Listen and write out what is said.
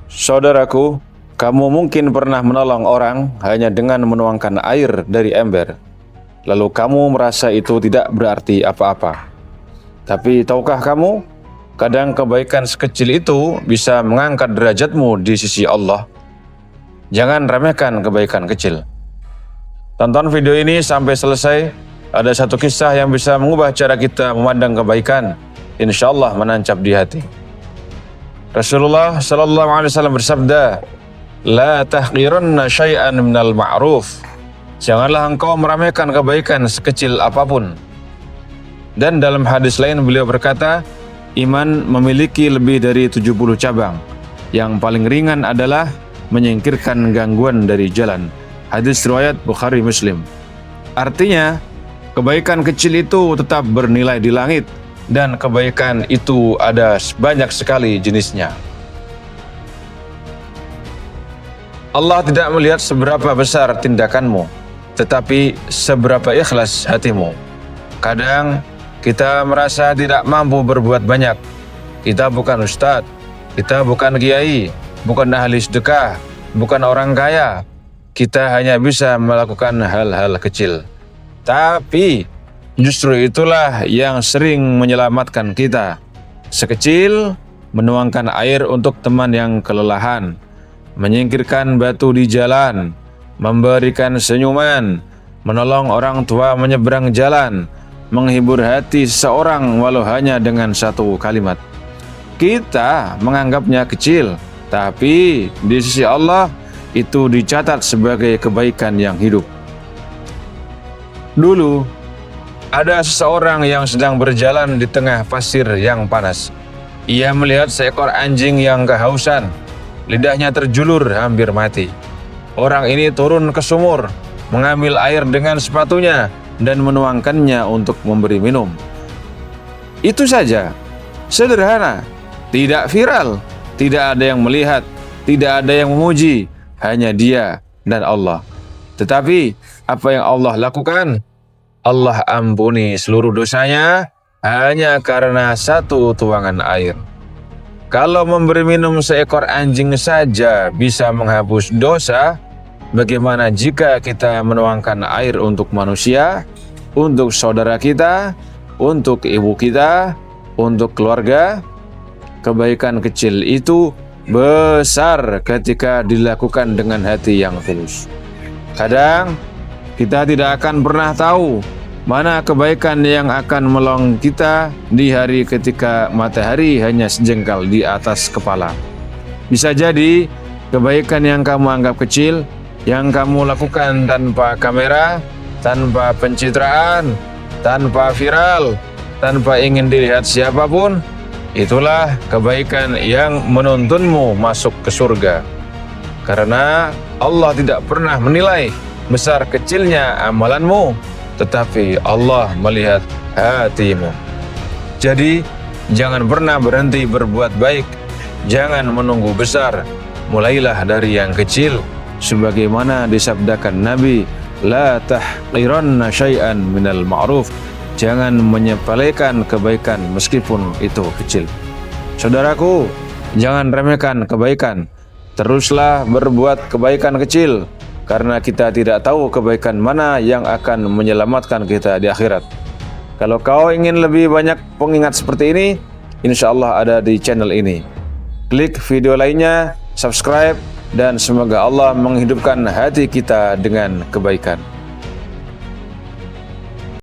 Saudaraku, kamu mungkin pernah menolong orang hanya dengan menuangkan air dari ember. Lalu kamu merasa itu tidak berarti apa-apa. Tapi tahukah kamu, kadang kebaikan sekecil itu bisa mengangkat derajatmu di sisi Allah. Jangan remehkan kebaikan kecil. Tonton video ini sampai selesai. Ada satu kisah yang bisa mengubah cara kita memandang kebaikan. Insya Allah menancap di hati. Rasulullah sallallahu alaihi wasallam bersabda, "La tahqiranna syai'an minal ma'ruf." Janganlah engkau meremehkan kebaikan sekecil apapun. Dan dalam hadis lain beliau berkata, iman memiliki lebih dari 70 cabang. Yang paling ringan adalah menyingkirkan gangguan dari jalan. Hadis riwayat Bukhari Muslim. Artinya, kebaikan kecil itu tetap bernilai di langit. Dan kebaikan itu ada banyak sekali jenisnya. Allah tidak melihat seberapa besar tindakanmu, tetapi seberapa ikhlas hatimu. Kadang kita merasa tidak mampu berbuat banyak. Kita bukan ustadz, kita bukan kiai, bukan ahli sedekah, bukan orang kaya. Kita hanya bisa melakukan hal-hal kecil. Tapi justru itulah yang sering menyelamatkan kita. Sekecil, menuangkan air untuk teman yang kelelahan, menyingkirkan batu di jalan, memberikan senyuman, menolong orang tua menyeberang jalan, menghibur hati seseorang walau hanya dengan satu kalimat. Kita menganggapnya kecil, tapi di sisi Allah itu dicatat sebagai kebaikan yang hidup. Dulu, ada seseorang yang sedang berjalan di tengah pasir yang panas. Ia melihat seekor anjing yang kehausan. Lidahnya terjulur hampir mati. Orang ini turun ke sumur, mengambil air dengan sepatunya, dan menuangkannya untuk memberi minum. Itu saja. Sederhana. Tidak viral. Tidak ada yang melihat. Tidak ada yang memuji. Hanya dia dan Allah. Tetapi, apa yang Allah lakukan? Allah ampuni seluruh dosanya hanya karena satu tuangan air. Kalau memberi minum seekor anjing saja bisa menghapus dosa, bagaimana jika kita menuangkan air untuk manusia, untuk saudara kita, untuk ibu kita, untuk keluarga? Kebaikan kecil itu besar ketika dilakukan dengan hati yang tulus. Kadang kita tidak akan pernah tahu mana kebaikan yang akan menolong kita di hari ketika matahari hanya sejengkal di atas kepala. Bisa jadi kebaikan yang kamu anggap kecil, yang kamu lakukan tanpa kamera, tanpa pencitraan, tanpa viral, tanpa ingin dilihat siapapun, itulah kebaikan yang menuntunmu masuk ke surga. Karena Allah tidak pernah menilai besar kecilnya amalanmu, tetapi Allah melihat hatimu. Jadi, jangan pernah berhenti berbuat baik. Jangan menunggu besar. Mulailah dari yang kecil. Sebagaimana disabdakan Nabi, La tahqiranna syai'an minal ma'ruf. Jangan menyepelekan kebaikan meskipun itu kecil. Saudaraku, jangan remehkan kebaikan. Teruslah berbuat kebaikan kecil. Karena kita tidak tahu kebaikan mana yang akan menyelamatkan kita di akhirat. Kalau kau ingin lebih banyak pengingat seperti ini, insya Allah ada di channel ini. Klik video lainnya, subscribe, dan semoga Allah menghidupkan hati kita dengan kebaikan.